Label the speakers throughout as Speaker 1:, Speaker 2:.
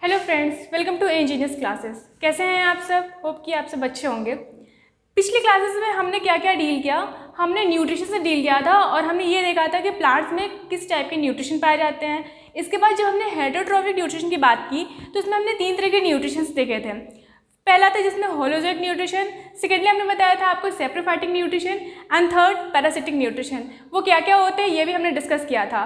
Speaker 1: Hello friends, welcome to engineers classes. कैसे हैं आप सब? होप कि आप सब अच्छे होंगे। पिछली क्लासेस में हमने क्या क्या डील किया? हमने न्यूट्रिशन से डील किया था और हमने ये देखा था कि प्लांट्स में किस टाइप के न्यूट्रिशन पाए जाते हैं। इसके बाद जब हमने हेटेरोट्रॉफिक न्यूट्रिशन की बात की तो उसमें हमने 3 तरह के न्यूट्रिशंस देखे थे। पहला था जिसमें होलोजोइक न्यूट्रिशन, सेकेंडली हमने बताया था आपको saprophytic nutrition and third parasitic nutrition. वो क्या क्या होते हैं ये भी हमने डिस्कस किया था।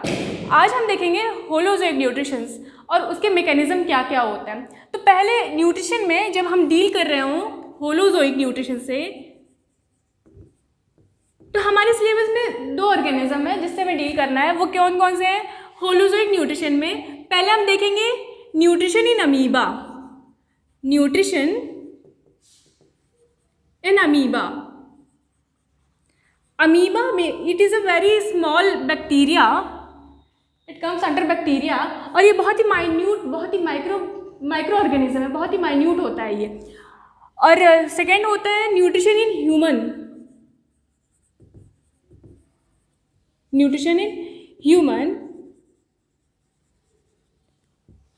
Speaker 1: आज हम देखेंगे होलोजोइक न्यूट्रिशंस और उसके मैकेनिज्म क्या क्या होता है। तो पहले न्यूट्रिशन में जब हम डील कर रहे हों होलोजोइक न्यूट्रिशन से, तो हमारे सिलेबस में 2 ऑर्गेनिज्म है जिससे हमें डील करना है। वो कौन कौन से हैं? होलोजोइक न्यूट्रिशन में पहले हम देखेंगे nutrition in amoeba. Nutrition in amoeba. Amoeba में it is a very small bacteria, it comes under bacteria, और ये बहुत ही माइन्यूट, बहुत ही माइक्रो ऑर्गेनिज्म है, बहुत ही माइन्यूट होता है ये। और सेकेंड होता है nutrition in human. Nutrition in human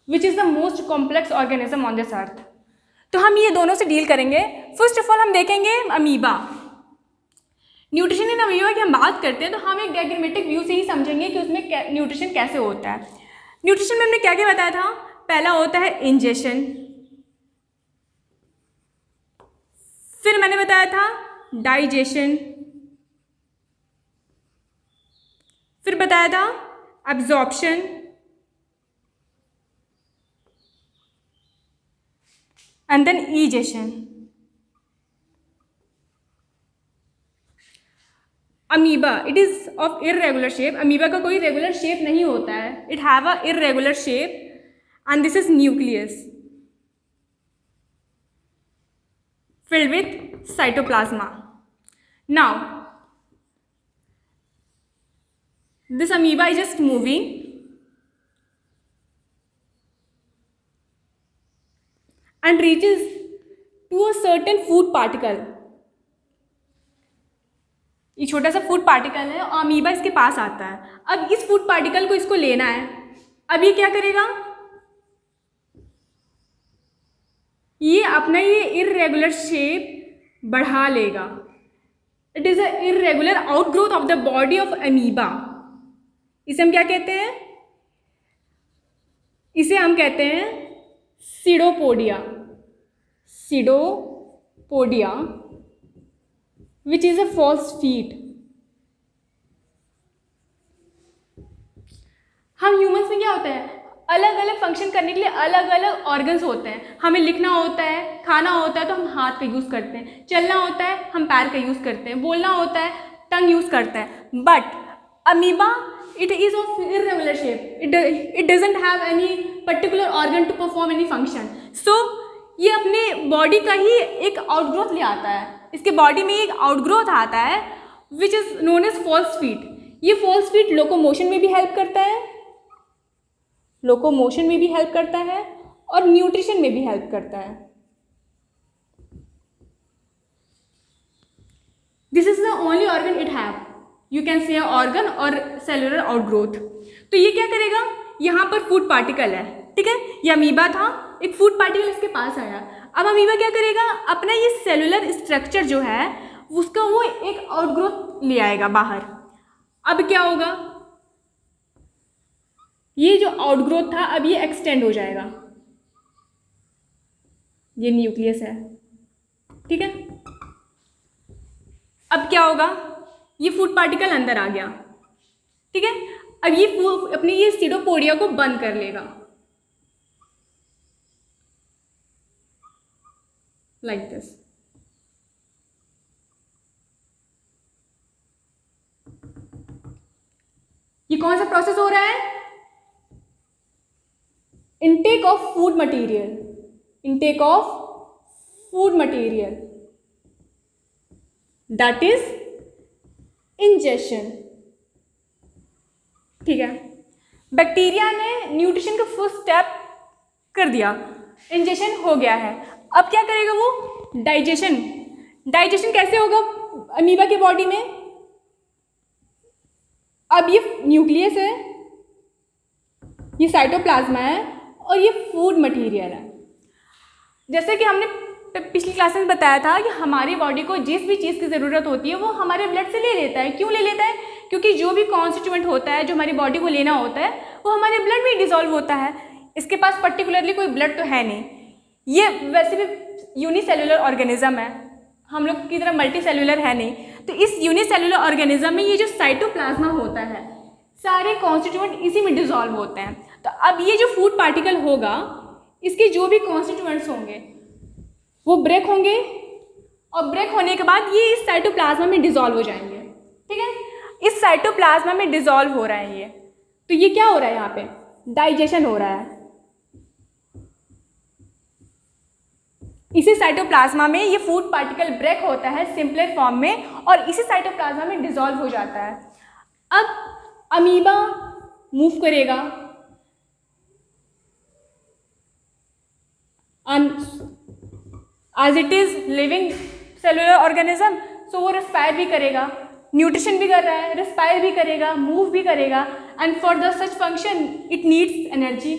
Speaker 1: which is the most complex organism on this earth. तो हम ये दोनों से डील करेंगे। फर्स्ट ऑफ ऑल हम देखेंगे अमीबा। न्यूट्रिशन इन अमीबा की हम बात करते हैं तो हम एक डायग्रामेटिक व्यू से ही समझेंगे कि उसमें न्यूट्रिशन कैसे होता है। न्यूट्रिशन में हमने क्या क्या बताया था? पहला होता है इंजेशन, फिर मैंने बताया था डाइजेशन, फिर बताया था absorption, and then egestion. Amoeba it is of irregular shape. Amoeba का कोई रेगुलर शेप नहीं होता है, it have a irregular shape and this is nucleus filled with cytoplasm. Now this amoeba is just moving and reaches to a certain food particle। ये छोटा सा food particle है और अमीबा इसके पास आता है। अब इस फूड पार्टिकल को इसको लेना है। अब ये क्या करेगा? ये अपना ये इररेगुलर शेप बढ़ा लेगा। It is a irregular outgrowth of the body of amoeba. इसे हम क्या कहते हैं? इसे हम कहते हैं pseudopodia. Pseudopodia which is a false feet. हम ह्यूमंस में क्या होता है, अलग अलग फंक्शन करने के लिए अलग अलग ऑर्गन्स होते हैं। हमें लिखना होता है, खाना होता है तो हम हाथ का यूज़ करते हैं, चलना होता है हम पैर का यूज़ करते हैं, बोलना होता है टंग यूज़ करते हैं। But amoeba it is of irregular shape, it doesn't have any particular organ to perform any function. So ये अपने बॉडी का ही एक आउटग्रोथ ले आता है। इसके बॉडी में एक आउटग्रोथ आता है which is known as false feet. ये फॉल्स फीट लोकोमोशन में भी हेल्प करता है, लोकोमोशन में भी हेल्प करता है और न्यूट्रिशन में भी हेल्प करता है। This is the only organ it have, you can say organ और सेलुलर आउटग्रोथ। तो ये क्या करेगा? यहाँ पर फूड पार्टिकल है, ठीक है, ये अमीबा था, एक फूड पार्टिकल इसके पास आया। अब अमीबा क्या करेगा? अपना ये सेलुलर स्ट्रक्चर जो है उसका वो एक आउटग्रोथ ले आएगा बाहर। अब क्या होगा? ये जो आउटग्रोथ था अब ये एक्सटेंड हो जाएगा। ये न्यूक्लियस है, ठीक है। अब क्या होगा? ये फूड पार्टिकल अंदर आ गया, ठीक है। अब ये अपनी ये सीडोपोडिया को बंद कर लेगा लाइक दिस। ये कौन सा प्रोसेस हो रहा है? Intake of food material, intake of food material, that is ingestion, ठीक है। बैक्टीरिया ने न्यूट्रिशन का फर्स्ट स्टेप कर दिया, इंजेशन हो गया है। अब क्या करेगा वो? डाइजेशन। डाइजेशन कैसे होगा अमीबा के बॉडी में? अब ये न्यूक्लियस है, ये साइटोप्लाज्मा है और ये फूड मटेरियल है। जैसे कि हमने पिछली क्लास में बताया था कि हमारी बॉडी को जिस भी चीज़ की ज़रूरत होती है वो हमारे ब्लड से ले लेता है। क्यों ले लेता है? क्योंकि जो भी कॉन्स्टिट्यूएंट होता है जो हमारी बॉडी को लेना होता है वो हमारे ब्लड में डिसॉल्व होता है। इसके पास पर्टिकुलरली कोई ब्लड तो है नहीं, ये वैसे भी यूनिसेल्युलर ऑर्गेनिज्म है, हम लोग की तरह मल्टी सेल्युलर है नहीं। तो इस यूनिसेल्युलर ऑर्गेनिज्म में ये जो साइटोप्लाज्मा होता है सारे कॉन्स्टिट्यूएंट इसी में डिसॉल्व होते हैं। तो अब ये जो फूड पार्टिकल होगा इसके जो भी कॉन्स्टिट्यूएंट्स होंगे वो ब्रेक होंगे और ब्रेक होने के बाद ये इस साइटोप्लाज्मा में डिसॉल्व हो जाएंगे। ठीक है, इस साइटोप्लाज्मा में डिसॉल्व हो रहा है ये। तो ये क्या हो रहा है? यहाँ पे डाइजेशन हो रहा है। इसी साइटोप्लाज्मा में ये फूड पार्टिकल ब्रेक होता है सिंपलर फॉर्म में और इसी साइटोप्लाज्मा में डिसॉल्व हो जाता है। अब अमीबा मूव करेगा, as it is living cellular organism, so वो रेस्पायर भी करेगा, न्यूट्रिशन भी कर रहा है, रेस्पायर भी करेगा, मूव भी करेगा। And for the such function it needs energy.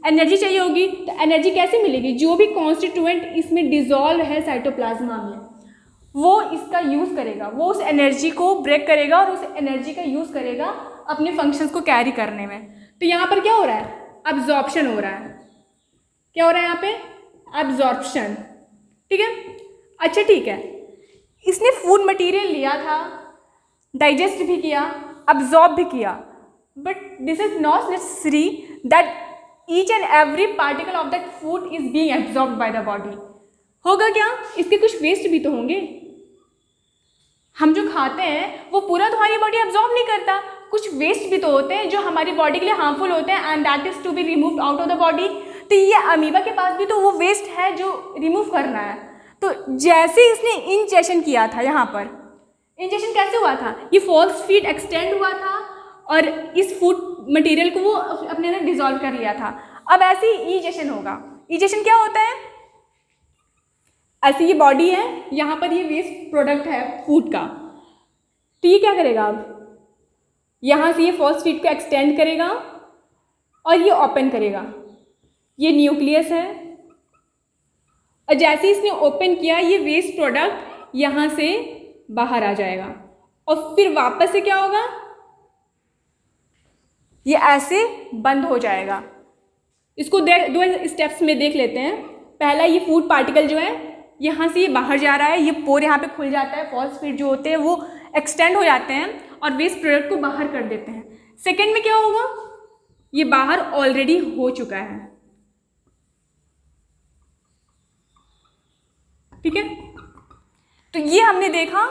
Speaker 1: Energy चाहिए होगी तो एनर्जी कैसे मिलेगी? जो भी कॉन्स्टिट्यूएंट इसमें डिसॉल्व है साइटोप्लाज्मा में वो इसका यूज़ करेगा, वो उस एनर्जी को ब्रेक करेगा और उस एनर्जी का यूज़ करेगा अपने फंक्शंस को कैरी करने में। तो यहाँ पर क्या हो रहा है? अब्जॉर्प्शन हो रहा है। क्या हो रहा है यहाँ पे? अब्जॉर्प्शन। ठीक है, अच्छा ठीक है, इसने फूड मटेरियल लिया था, डाइजेस्ट भी किया, अब्जॉर्ब भी किया, but this is not necessary that each and every particle of that food is being absorbed by the body. होगा क्या? इसके कुछ वेस्ट भी तो होंगे। हम जो खाते हैं वो पूरा तो हमारी बॉडी एब्जॉर्ब नहीं करता, कुछ वेस्ट भी तो होते हैं जो हमारी बॉडी के लिए हार्मफुल होते हैं and that is to be removed out of the body. तो ये अमीबा के पास भी तो वो वेस्ट है जो रिमूव करना है। तो जैसे इसने इंजेक्शन किया था, यहाँ पर इंजेक्शन कैसे हुआ था? ये फॉल्स फीड एक्सटेंड हुआ था और इस फूड मटेरियल को वो अपने अंदर डिसॉल्व कर लिया था। अब ऐसे ही इंजेक्शन होगा। इंजेक्शन क्या होता है? ऐसी ये बॉडी है, यहाँ पर ये वेस्ट प्रोडक्ट है फूड का, तो ये क्या करेगा? अब यहाँ से ये फॉल्स फीड को एक्सटेंड करेगा और ये ओपन करेगा। ये न्यूक्लियस है और जैसे इसने ओपन किया ये वेस्ट प्रोडक्ट यहाँ से बाहर आ जाएगा और फिर वापस से क्या होगा? ये ऐसे बंद हो जाएगा। इसको दो स्टेप्स में देख लेते हैं। पहला, ये फूड पार्टिकल जो है यहाँ से ये बाहर जा रहा है, ये पोर यहाँ पे खुल जाता है, फॉल्स फीड जो होते हैं वो एक्सटेंड हो जाते हैं और वेस्ट प्रोडक्ट को बाहर कर देते हैं। सेकेंड में क्या होगा? ये बाहर ऑलरेडी हो चुका है। ठीक है, तो ये हमने देखा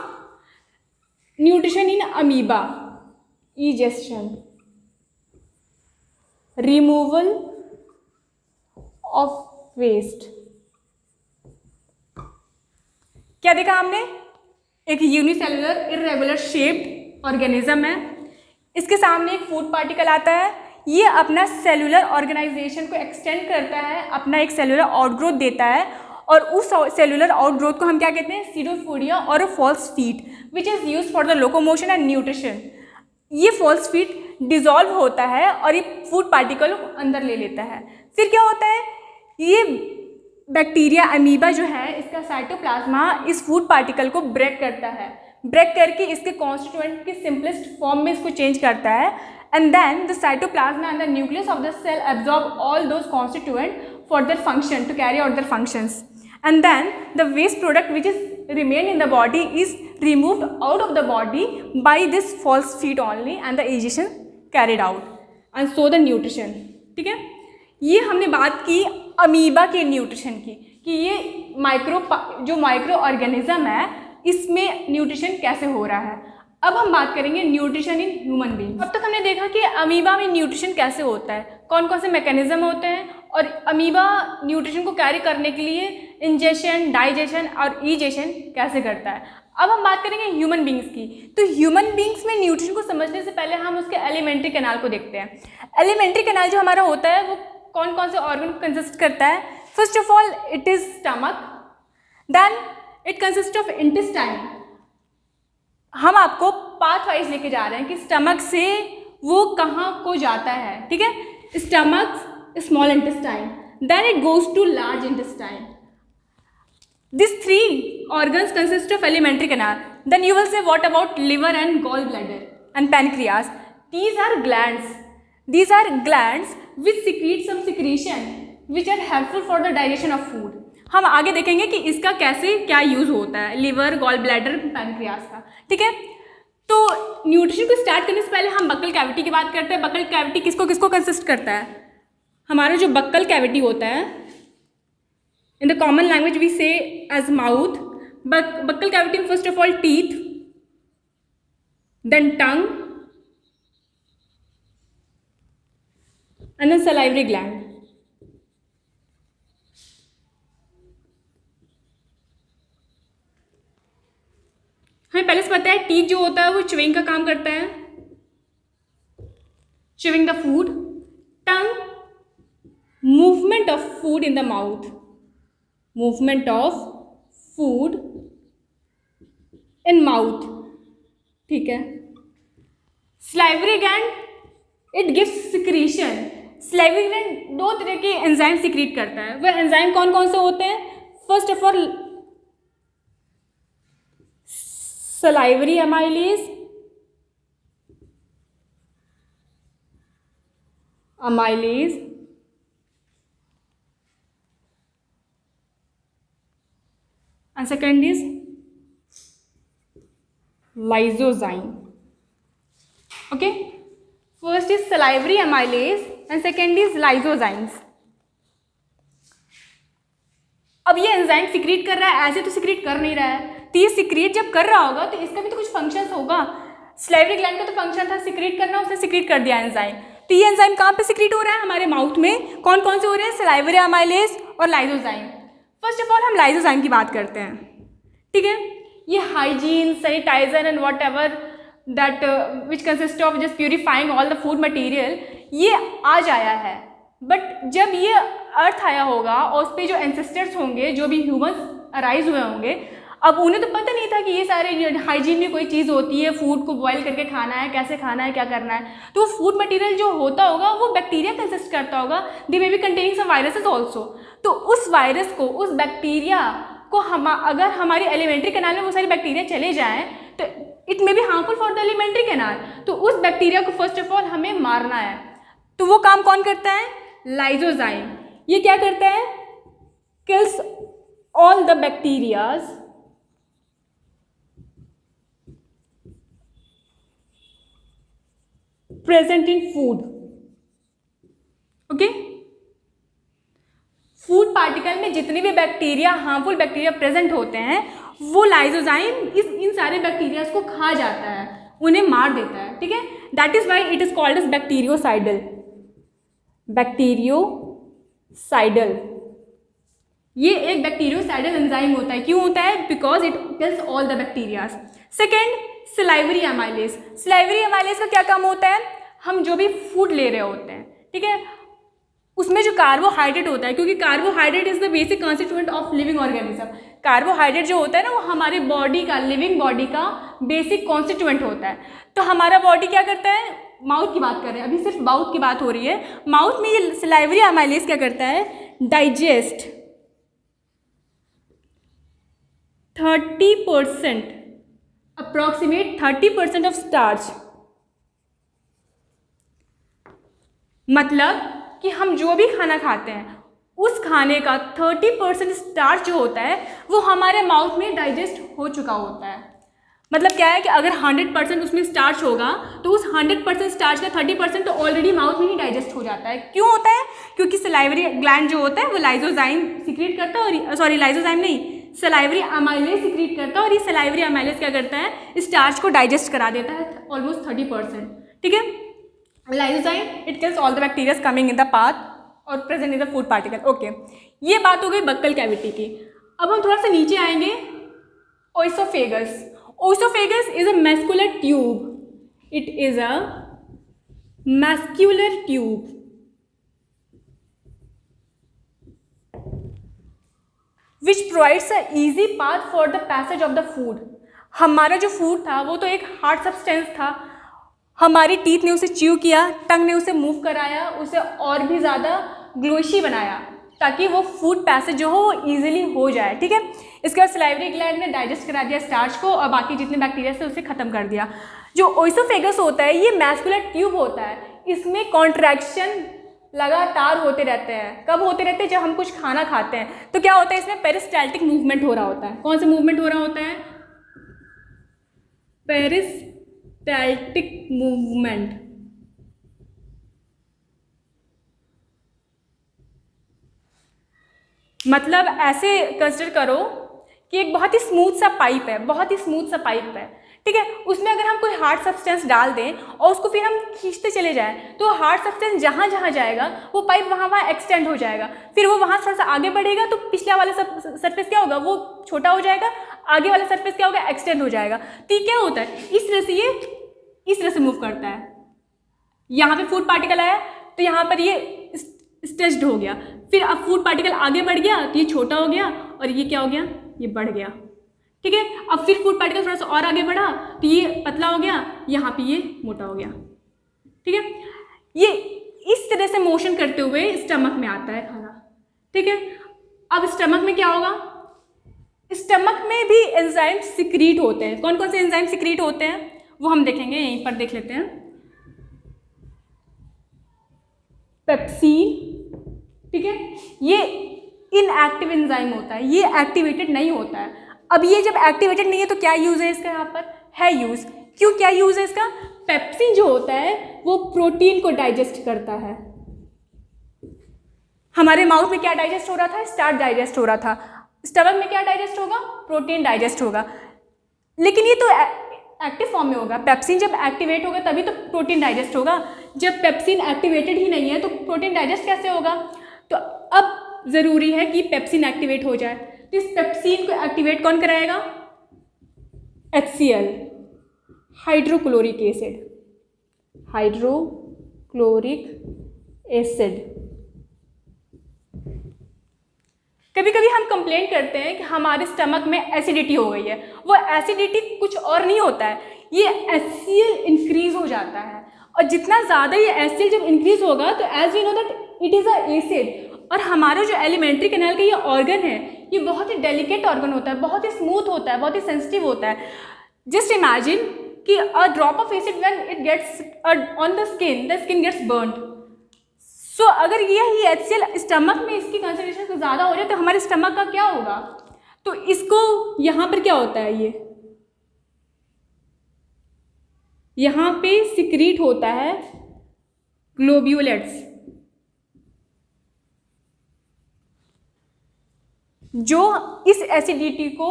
Speaker 1: nutrition in amoeba, ingestion, removal of waste. क्या देखा हमने? एक यूनिसेलुलर इर्रेगुलर शेप्ड ऑर्गेनिज्म है, इसके सामने एक फूड पार्टिकल आता है, ये अपना सेलुलर ऑर्गेनाइजेशन को एक्सटेंड करता है, अपना एक सेलुलर आउटग्रोथ देता है और उस सेलुलर आउटग्रोथ को हम क्या कहते हैं? सीडोफोडिया और false feet which is use for the locomotion and nutrition. ये फॉल्स फीड डिसॉल्व होता है और ये फूड पार्टिकल को अंदर ले लेता है। फिर क्या होता है? ये बैक्टीरिया अमीबा जो है इसका साइटोप्लाज्मा इस फूड पार्टिकल को ब्रेक करता है, ब्रेक करके इसके कॉन्स्टिट्यूएंट के सिंपलेस्ट फॉर्म में इसको चेंज करता है and then the cytoplasm and the nucleus of the cell absorb all those constituent for their function to carry out their functions and then the waste product which is remain in the body is removed out of the body by this false feed only and the digestion carried out and so the nutrition। ठीक है, ये हमने बात की amoeba के nutrition की कि ये जो माइक्रो ऑर्गेनिज्म है इसमें न्यूट्रिशन कैसे हो रहा है। अब हम बात करेंगे न्यूट्रिशन इन ह्यूमन बीइंग। अब तक हमने देखा कि अमीबा में न्यूट्रिशन कैसे होता है, कौन कौन से मैकेनिज्म होते हैं और अमीबा न्यूट्रिशन को कैरी करने के लिए इंजेशन, डाइजेशन और इजेशन कैसे करता है। अब हम बात करेंगे ह्यूमन बींग्स की। तो ह्यूमन बींग्स में न्यूट्रिशन को समझने से पहले हम उसके एलिमेंट्री कैनाल को देखते हैं। एलिमेंट्री कैनाल जो हमारा होता है वो कौन कौन से ऑर्गन को कंसिस्ट करता है? First of all it is stomach, then it consist of intestine. हम आपको पाथ वाइज लेके जा रहे हैं कि स्टमक से वो कहाँ को जाता है। ठीक है, stomach small intestine, then it goes to large intestine. These three organs consist of alimentary canal. Then you will say, what about liver and gallbladder and pancreas? These are glands. These are glands which secrete some secretion which are helpful for the digestion of food. हम आगे देखेंगे कि इसका कैसे क्या use होता है, liver, gall bladder, pancreas का. ठीक है, तो न्यूट्रिशन को स्टार्ट करने से पहले हम बक्कल कैविटी की बात करते हैं. बक्कल कैविटी किसको किसको कंसिस्ट करता है? हमारा जो बक्कल कैविटी होता है, in the common language we say as mouth. Buccal cavity में first of all teeth, then tongue and then salivary gland. हमें पहले से पता है टीथ जो होता है वो च्युइंग का काम करता है, chewing the food. Tongue, movement of food in the mouth, movement of food in mouth. ठीक है. Salivary gland, it gives secretion. Salivary gland दो तरह के एंजाइम सिक्रीट करता है. वह एंजाइम कौन कौन से होते हैं? First of all salivary amylase, and second is lysozyme. Okay, first is salivary amylase and second is lysozymes. अब ये एंजाइम सिक्रीट कर रहा है, ऐसे तो सिक्रीट कर नहीं रहा है, तो ये सिक्रीट जब कर रहा होगा तो इसका भी तो कुछ फंक्शन होगा. सलाइवरी ग्लैंड का तो फंक्शन था सिक्रीट करना, उसने सिक्रीट कर दिया एंजाइम. तो ये एंजाइम कहाँ पे सिक्रीट हो रहा है? हमारे माउथ में. कौन कौन से हो रहे हैं? सलाइवरी अमाइलेज और लाइसोजाइम. फर्स्ट ऑफ ऑल हम लाइसोजाइम की बात करते हैं. ठीक है, ये hygiene, sanitiser and whatever that which consist of just purifying all the food material, ये आज आया है. बट जब ये अर्थ आया होगा और उस पर जो एंसेस्टर्स होंगे, जो भी ह्यूमंस अराइज हुए होंगे, अब उन्हें तो पता नहीं था कि ये सारे हाइजीन में कोई चीज़ होती है, फूड को बॉयल करके खाना है, कैसे खाना है, क्या करना है. तो वो फूड मटेरियल जो होता होगा वो बैक्टीरिया कंसिस्ट करता होगा. They may be containing some viruses also. तो उस वायरस को, उस बैक्टीरिया को अगर हमारी एलिमेंट्री कैनाल में वो सारे बैक्टीरिया चले जाएँ तो it may be harmful for the alimentary canal. तो उस बैक्टीरिया को फर्स्ट ऑफ ऑल हमें मारना है. तो वो काम कौन करता है? लाइसोजाइम. ये क्या करता है? Kills all the bacterias present in food. Okay, food particle में जितने भी बैक्टीरिया, हार्मफुल बैक्टीरिया प्रेजेंट होते हैं, वो लाइसोजाइम इन सारे बैक्टीरियाज को खा जाता है, उन्हें मार देता है. ठीक है, that is why it is called as bactericidal. Bactericidal, ये एक बैक्टीरियोसाइडल एंजाइम होता है. क्यों होता है? Because it kills all the bacterias. Second, salivary amylase. Salivary amylase का क्या काम होता है? हम जो भी फूड ले रहे होते हैं, ठीक है, उसमें जो कार्बोहाइड्रेट होता है, क्योंकि carbohydrate is the basic constituent of living organism. Carbohydrate जो होता है ना, वो हमारी बॉडी का, लिविंग बॉडी का बेसिक कॉन्स्टिट्यूएंट होता है. तो हमारा बॉडी क्या करता है? माउथ की बात कर रहे हैं, अभी सिर्फ माउथ की बात हो रही है. माउथ में ये सलाइवरी अमाइलेज क्या करता है? Digest 30%, approximate 30% of starch. मतलब कि हम जो भी खाना खाते हैं उस खाने का 30% स्टार्च जो होता है वो हमारे माउथ में डाइजेस्ट हो चुका होता है. मतलब क्या है कि अगर 100% उसमें स्टार्च होगा तो उस 100% स्टार्च का 30% तो ऑलरेडी माउथ में ही डाइजेस्ट हो जाता है. क्यों होता है? क्योंकि सलाइवरी ग्लैंड जो होता है वो लाइसोजाइम सिक्रीट करता है, और सॉरी लाइसोजाइम नहीं, सलाइवरी अमाइलेज सिक्रीट करता है, और ये सलाइवरी अमाइलेज क्या करता है? स्टार्च को डाइजेस्ट करा देता है ऑलमोस्ट 30%. ठीक है, lysozyme it kills all the bacterias coming in the path और present in the food particle. Okay, ये बात हो गई बक्कल कैविटी की. अब हम थोड़ा सा नीचे आएंगे. Oesophagus. Oesophagus is a muscular tube. It is a muscular tube which provides a easy path for the passage of the food. हमारा जो फूड था वो तो एक हार्ड सब्सटेंस था, हमारी टीथ ने उसे च्यू किया, टंग ने उसे मूव कराया, उसे और भी ज़्यादा ग्लोशी बनाया ताकि वो फूड पैसेज जो हो वो ईजिली हो जाए, ठीक है। इसके बाद सलाइवरी ग्लैंड ने डाइजेस्ट करा दिया स्टार्च को और बाकी जितने बैक्टीरिया थे उसे ख़त्म कर दिया। जो ओइसोफेगस होता है ये मैस्कुलर ट्यूब होता है, इसमें कॉन्ट्रैक्शन लगातार होते रहते हैं। कब होते रहते हैं? जब हम कुछ खाना खाते हैं तो क्या होता है, इसमें पेरिस्टाल्टिक मूवमेंट हो रहा होता है। कौन सा मूवमेंट हो रहा होता है? Peristaltic movement. मतलब ऐसे कंसिडर करो कि एक बहुत ही स्मूथ सा पाइप है, बहुत ही स्मूथ सा पाइप है, ठीक है। उसमें अगर हम कोई हार्ड सब्सटेंस डाल दें और उसको फिर हम खींचते चले जाएं तो हार्ड सब्सटेंस जहाँ जहाँ जाएगा वो पाइप वहाँ वहाँ एक्सटेंड हो जाएगा, फिर वो वहाँ थोड़ा सा आगे बढ़ेगा तो पिछला वाला सरफेस क्या होगा, वो छोटा हो जाएगा, आगे वाला सरफेस क्या होगा, एक्सटेंड हो जाएगा। तो ये क्या होता है, इस तरह से ये इस तरह से मूव करता है। यहाँ पे फूड पार्टिकल आया तो यहाँ पर ये स्ट्रेच्ड हो गया, फिर अब फूड पार्टिकल आगे बढ़ गया तो ये छोटा हो गया और ये क्या हो गया, ये बढ़ गया, ठीक है। अब फिर फूड पार्टिकल थोड़ा सा और आगे बढ़ा तो ये पतला हो गया, यहाँ पे ये मोटा हो गया, ठीक है। ये इस तरह से मोशन करते हुए स्टमक में आता है खाना, ठीक है। अब स्टमक में क्या होगा, स्टमक में भी एंजाइम सिक्रीट होते हैं। कौन कौन से एंजाइम सिक्रीट होते हैं वो हम देखेंगे, यहीं पर देख लेते हैं। पेप्सिन, ठीक है, ये इनएक्टिव एंजाइम होता है, ये एक्टिवेटेड नहीं होता है। अब ये जब एक्टिवेटेड नहीं है तो क्या यूज़ है इसका, यहाँ पर है यूज़। क्यों, क्या यूज़ है इसका? पेप्सिन जो होता है वो प्रोटीन को डाइजेस्ट करता है। हमारे माउथ में क्या डाइजेस्ट हो रहा था, स्टार्च डाइजेस्ट हो रहा था। स्टमक में क्या डाइजेस्ट होगा, प्रोटीन डाइजेस्ट होगा। लेकिन ये तो एक्टिव फॉर्म में होगा, पेप्सिन जब एक्टिवेट होगा तभी तो प्रोटीन डाइजेस्ट होगा। जब पेप्सिन एक्टिवेटेड ही नहीं है तो प्रोटीन डाइजेस्ट कैसे होगा? तो अब ज़रूरी है कि पेप्सिन एक्टिवेट हो जाए। तो इस पेप्सिन को एक्टिवेट कौन कराएगा? HCl, hydrochloric acid, hydrochloric acid. कभी कभी हम कंप्लेंट करते हैं कि हमारे स्टमक में एसिडिटी हो गई है। वो एसिडिटी कुछ और नहीं होता है, ये HCl इंक्रीज हो जाता है। और जितना ज़्यादा ये HCl जब इंक्रीज होगा तो as we know that it is a acid. और हमारा जो एलिमेंट्री कैनाल का ये ऑर्गन है ये बहुत ही डेलिकेट ऑर्गन होता है, बहुत ही स्मूथ होता है, बहुत ही सेंसिटिव होता है। जस्ट इमेजिन कि a drop of acid when it gets on the skin gets burned. So अगर यही HCl स्टमक में इसकी कंसंट्रेशन ज़्यादा हो जाए तो हमारे स्टमक का क्या होगा? तो इसको यहाँ पर क्या होता है, ये यहाँ पे सिक्रीट होता है ग्लोब्यूलेट्स, जो इस एसिडिटी को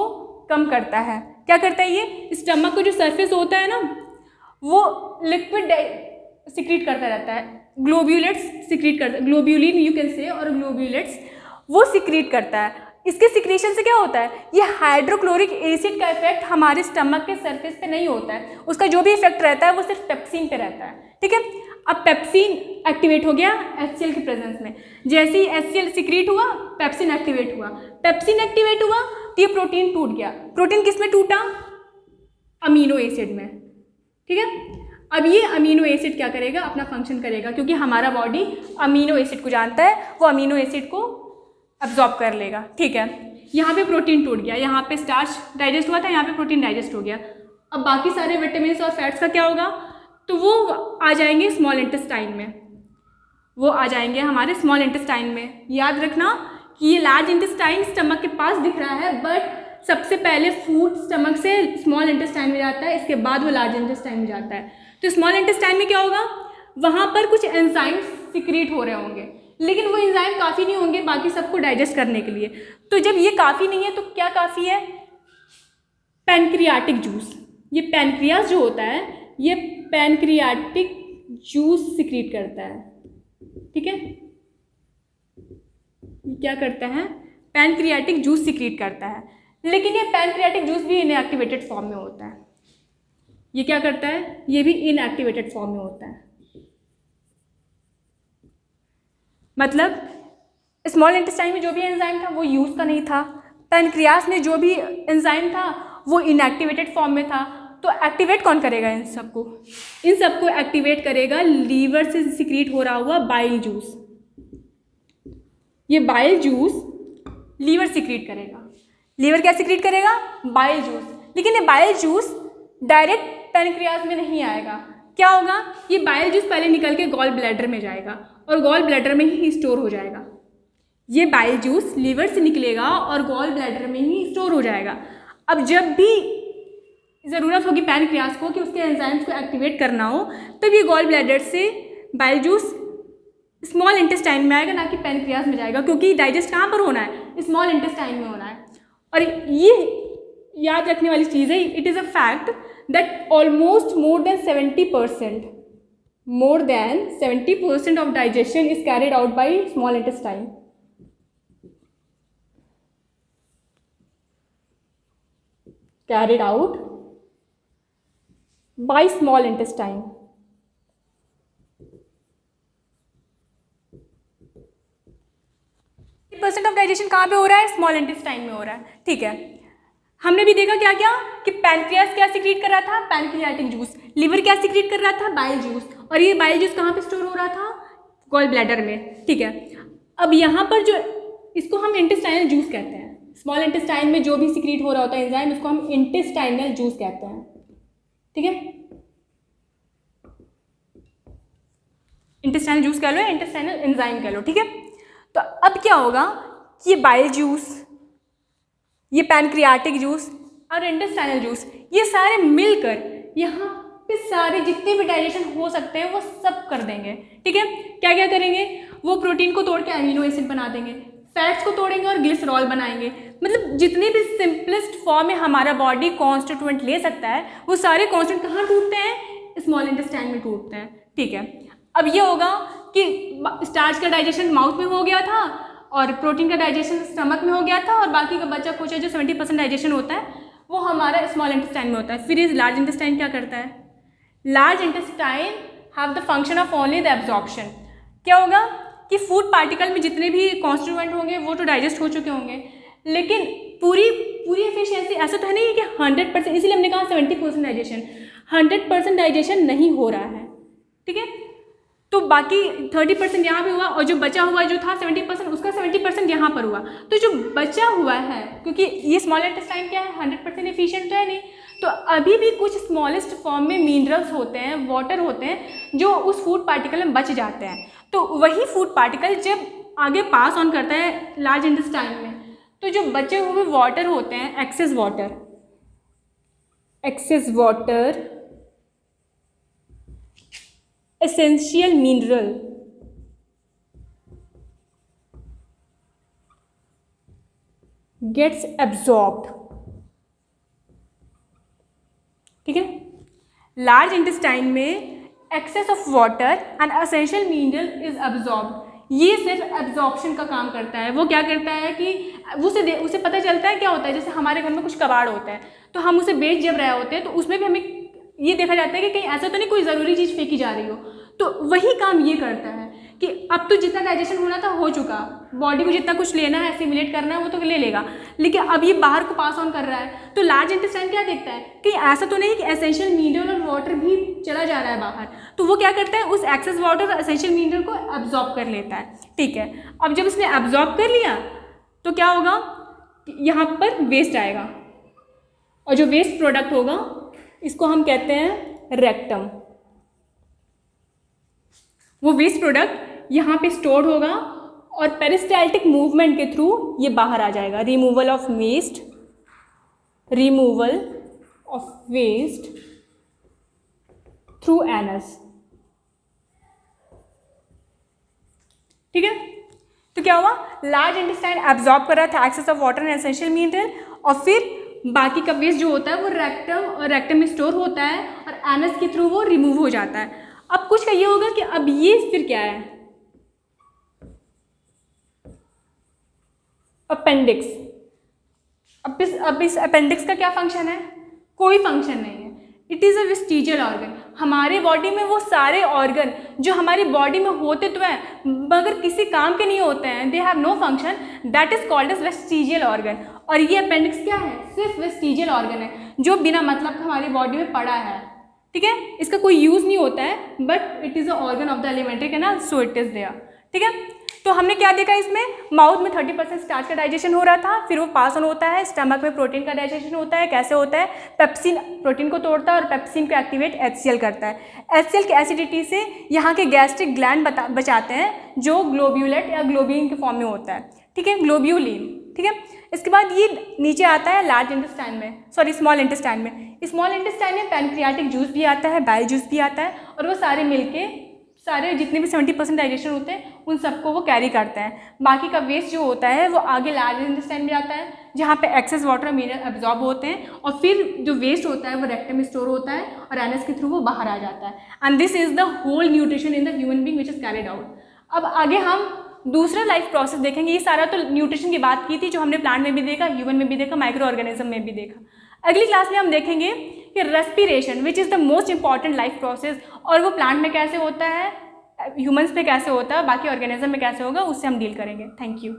Speaker 1: कम करता है। क्या करता है ये? स्टमक का जो सरफेस होता है ना वो लिक्विड सिक्रीट करता रहता है, ग्लोब्यूलेट्स सिक्रीट करता है, ग्लोब्यूलिन यू कैन से और ग्लोब्यूलेट्स वो सिक्रीट करता है। इसके सिक्रीशन से क्या होता है, ये हाइड्रोक्लोरिक एसिड का इफेक्ट हमारे स्टमक के सरफेस पे नहीं होता है, उसका जो भी इफेक्ट रहता है वो सिर्फ पेप्सिन पे रहता है, ठीक है। अब पेप्सिन एक्टिवेट हो गया HCl की प्रेजेंस में। जैसे ही HCl सिक्रीट हुआ पेप्सिन एक्टिवेट हुआ, पेप्सिन एक्टिवेट हुआ तो ये प्रोटीन टूट गया। प्रोटीन किस में टूटा? अमीनो एसिड में, ठीक है। अब ये अमीनो एसिड क्या करेगा, अपना फंक्शन करेगा, क्योंकि हमारा बॉडी अमीनो एसिड को जानता है, वो अमीनो एसिड को अब्जॉर्ब कर लेगा, ठीक है। यहाँ पे प्रोटीन टूट गया, यहाँ पे स्टार्च डाइजेस्ट हुआ था, यहाँ पे प्रोटीन डाइजेस्ट हो गया। अब बाकी सारे विटामिन और फैट्स का क्या होगा, तो वो आ जाएंगे स्मॉल इंटेस्टाइन में, वो आ जाएंगे हमारे स्मॉल इंटेस्टाइन में। याद रखना कि ये लार्ज इंटेस्टाइन स्टमक के पास दिख रहा है, बट सबसे पहले फूड स्टमक से स्मॉल इंटेस्टाइन में जाता है, इसके बाद वो लार्ज इंटेस्टाइन में जाता है। तो स्मॉल इंटेस्टाइन में क्या होगा, वहाँ पर कुछ एंजाइम्स सिक्रीट हो रहे होंगे, लेकिन वो एंजाइम काफ़ी नहीं होंगे बाकी सबको डाइजेस्ट करने के लिए। तो जब ये काफ़ी नहीं है तो क्या काफ़ी है? Pancreatic juice. ये पैनक्रियास जो होता है ये पैनक्रियाटिक जूस सिक्रीट करता है, ठीक है। ये क्या करता है? पैनक्रियाटिक जूस सिक्रीट करता है, लेकिन ये पैनक्रियाटिक जूस भी इनएक्टिवेटेड फॉर्म में होता है। ये क्या करता है? ये भी इनएक्टिवेटेड फॉर्म में होता है। मतलब स्मॉल इंटेस्टाइन में जो भी एंजाइम था वो यूज़ का नहीं था, पैनक्रियास में जो भी एंजाइम था वो इनएक्टिवेटेड फॉर्म में था। तो एक्टिवेट कौन करेगा इन सबको? इन सबको एक्टिवेट करेगा लीवर से सिक्रीट हो रहा हुआ बाइल जूस। ये बाइल जूस लीवर सिक्रीट करेगा। लीवर क्या सिक्रीट करेगा? Bile juice. लेकिन ये बाइल जूस डायरेक्ट पैनक्रियाज में नहीं आएगा। क्या होगा? ये बाइल जूस पहले निकल के गॉल ब्लैडर में जाएगा और गॉल ब्लैडर में ही स्टोर हो जाएगा। ये बाइल जूस लीवर से निकलेगा और गॉल ब्लैडर में ही स्टोर हो जाएगा। अब जब भी ज़रूरत होगी पैनक्रियाज को कि उसके एंजाइम्स को एक्टिवेट करना हो, तब ये गॉल ब्लैडर से बाइल जूस स्मॉल इंटेस्टाइन में आएगा, ना कि पैनक्रियाज में जाएगा, क्योंकि डाइजेस्ट कहाँ पर होना है? स्मॉल इंटेस्टाइन में होना है। और ये याद रखने वाली चीज़ है, it is a fact that almost more than 70% of digestion is carried out by small intestine. carried out by small intestine. % Of digestion कहाँ पे हो रहा है? स्मॉल इंटेस्टाइन में हो रहा है। ठीक है, हमने भी देखा क्या क्या कि पैनक्रियास क्या सिक्रीट कर रहा था? Pancreatic juice. लीवर क्या सिक्रीट कर रहा था? Bile juice. और ये बाइल जूस कहाँ पे स्टोर हो रहा था? गॉल ब्लैडर में। ठीक है, अब यहाँ पर जो इसको हम इंटेस्टाइनल जूस कहते हैं। स्मॉल इंटेस्टाइन में जो भी सिक्रीट हो रहा होता है एंजाइम, उसको हम इंटेस्टाइनल जूस कहते हैं। ठीक है, इंटेस्टाइनल जूस कह लो या इंटेस्टाइनल एंजाइम कह लो। ठीक है, तो अब क्या होगा कि ये बाइल जूस, ये पैनक्रियाटिक जूस और इंटेस्टाइनल जूस, ये सारे मिलकर यहाँ पे सारे जितने भी डाइजेशन हो सकते हैं वो सब कर देंगे। ठीक है, क्या क्या करेंगे? वो प्रोटीन को तोड़ के अमीनो एसिड बना देंगे, फैट्स को तोड़ेंगे और ग्लिसरॉल बनाएंगे। मतलब जितने भी सिंपलेस्ट फॉर्म में हमारा बॉडी कॉन्स्टिट्यूएंट ले सकता है, वो सारे कॉन्स्टिट्यूएंट कहाँ टूटते हैं? स्मॉल इंटेस्टाइन में टूटते हैं। ठीक है, अब ये होगा कि स्टार्च का डाइजेशन माउथ में हो गया था और प्रोटीन का डाइजेशन स्टमक में हो गया था और बाकी का बचा कुछ जो 70% डाइजेशन होता है वो हमारा स्मॉल इंटेस्टाइन में होता है। फिर इस लार्ज इंटेस्टाइन क्या करता है? Large intestine have the function of only the absorption. क्या होगा कि फूड पार्टिकल में जितने भी कॉन्स्टिट्यूएंट होंगे वो तो डाइजेस्ट हो चुके होंगे, लेकिन पूरी एफिशिएंसी ऐसा तो है नहीं कि 100%, इसीलिए हमने कहा 70% डाइजेशन, 100% डाइजेशन नहीं हो रहा है। ठीक है, तो बाकी 30% यहाँ पे हुआ और जो बचा हुआ जो था 70%, उसका 70% यहाँ पर हुआ। तो जो बचा हुआ है, क्योंकि ये स्मॉल इंटेस्टाइन क्या है, 100% एफिशिएंट तो है नहीं, तो अभी भी कुछ स्मॉलेस्ट फॉर्म में मिनरल्स होते हैं, वाटर होते हैं जो उस फूड पार्टिकल में बच जाते हैं। तो वही फूड पार्टिकल जब आगे पास ऑन करता है लार्ज इंटेस्टाइन में, तो जो बचे हुए वाटर होते हैं, excess water essential mineral gets absorbed. ठीक है, लार्ज इंटेस्टाइन में excess of water and essential mineral is absorbed. ये सिर्फ एब्जॉर्प्शन का काम करता है। वो क्या करता है कि उसे पता चलता है क्या होता है, जैसे हमारे घर में कुछ कबाड़ होता है तो हम उसे बेच जब रहे होते हैं तो उसमें भी हमें ये देखा जाता है कि कहीं ऐसा तो नहीं कोई ज़रूरी चीज़ फेंकी जा रही हो, तो वही काम ये करता है कि अब तो जितना डाइजेशन होना था हो चुका, बॉडी को जितना कुछ लेना है, एसिमिलेट करना है वो तो ले लेगा, लेकिन अब ये बाहर को पास ऑन कर रहा है। तो लार्ज इंटेस्टाइन क्या देखता है कि ऐसा तो नहीं कि एसेंशियल मिनरल और वाटर भी चला जा रहा है बाहर, तो वो क्या करता है उस एक्सेस वाटर और एसेंशियल मिनरल को एब्जॉर्ब कर लेता है। ठीक है, अब जब उसने एब्जॉर्ब कर लिया तो क्या होगा, यहाँ पर वेस्ट आएगा और जो वेस्ट प्रोडक्ट होगा इसको हम कहते हैं रेक्टम। वो वेस्ट प्रोडक्ट यहाँ पे स्टोर्ड होगा और पेरिस्टाल्टिक मूवमेंट के थ्रू ये बाहर आ जाएगा। Removal of waste through anus. ठीक है, तो क्या हुआ, लार्ज इंटेस्टाइन एब्जॉर्ब कर रहा था excess of water and essential mineral और फिर बाकी का वेस्ट जो होता है वो रेक्टम में स्टोर होता है और एनस के थ्रू वो रिमूव हो जाता है। अब कुछ का ये होगा कि अब ये फिर क्या है, अपेंडिक्स। अब इस अपेंडिक्स का क्या फंक्शन है? कोई फंक्शन नहीं है। It is a vestigial organ. हमारे बॉडी में वो सारे ऑर्गन जो हमारी बॉडी में होते तो हैं मगर किसी काम के नहीं होते हैं, they have no function, that is called as vestigial organ. और ये अपेंडिक्स क्या है? सिर्फ वेस्टिजियल ऑर्गन है जो बिना मतलब के हमारी बॉडी में पड़ा है। ठीक है, इसका कोई यूज़ नहीं होता है, but it is a organ of the alimentary canal, so it is there. ठीक है, तो हमने क्या देखा इसमें, माउथ में 30% स्टार्च का डाइजेशन हो रहा था, फिर वो पास ऑन होता है, स्टमक में प्रोटीन का डाइजेशन होता है। कैसे होता है, पेप्सिन प्रोटीन को तोड़ता है और पेप्सिन को एक्टिवेट HCl करता है। HCl की एसिडिटी से यहाँ के गैस्ट्रिक ग्लैंड बचाते हैं जो ग्लोब्यूलेट या ग्लोबिन के फॉर्म में होता है, ठीक है, ग्लोब्यूलिन, ठीक है। इसके बाद ये नीचे आता है लार्ज इंटेस्टाइन में, सॉरी स्मॉल इंटेस्टाइन में। स्मॉल इंटेस्टाइन में पैनक्रियाटिक जूस भी आता है, बाइल जूस भी आता है, और वो सारे मिलके सारे जितने भी 70% डाइजेशन होते हैं उन सबको वो कैरी करते हैं। बाकी का वेस्ट जो होता है वो आगे लार्ज इंटेस्टाइन में जाता है, जहाँ पे एक्सेस वाटर मिनरल एब्जॉर्ब होते हैं, और फिर जो वेस्ट होता है वो रेक्टम में स्टोर होता है और एनस के थ्रू वो बाहर आ जाता है। And this is the whole nutrition in the human being which is carried out. अब आगे हम दूसरा लाइफ प्रोसेस देखेंगे। ये सारा तो न्यूट्रिशन की बात की थी जो हमने प्लांट में भी देखा, ह्यूमन में भी देखा, माइक्रो ऑर्गेनिज्म में भी देखा। अगली क्लास में हम देखेंगे कि respiration which is the most important life process, और वो प्लांट में कैसे होता है, ह्यूमंस में कैसे होता है, बाकी ऑर्गेनिज्म में कैसे होगा, उससे हम डील करेंगे। Thank you.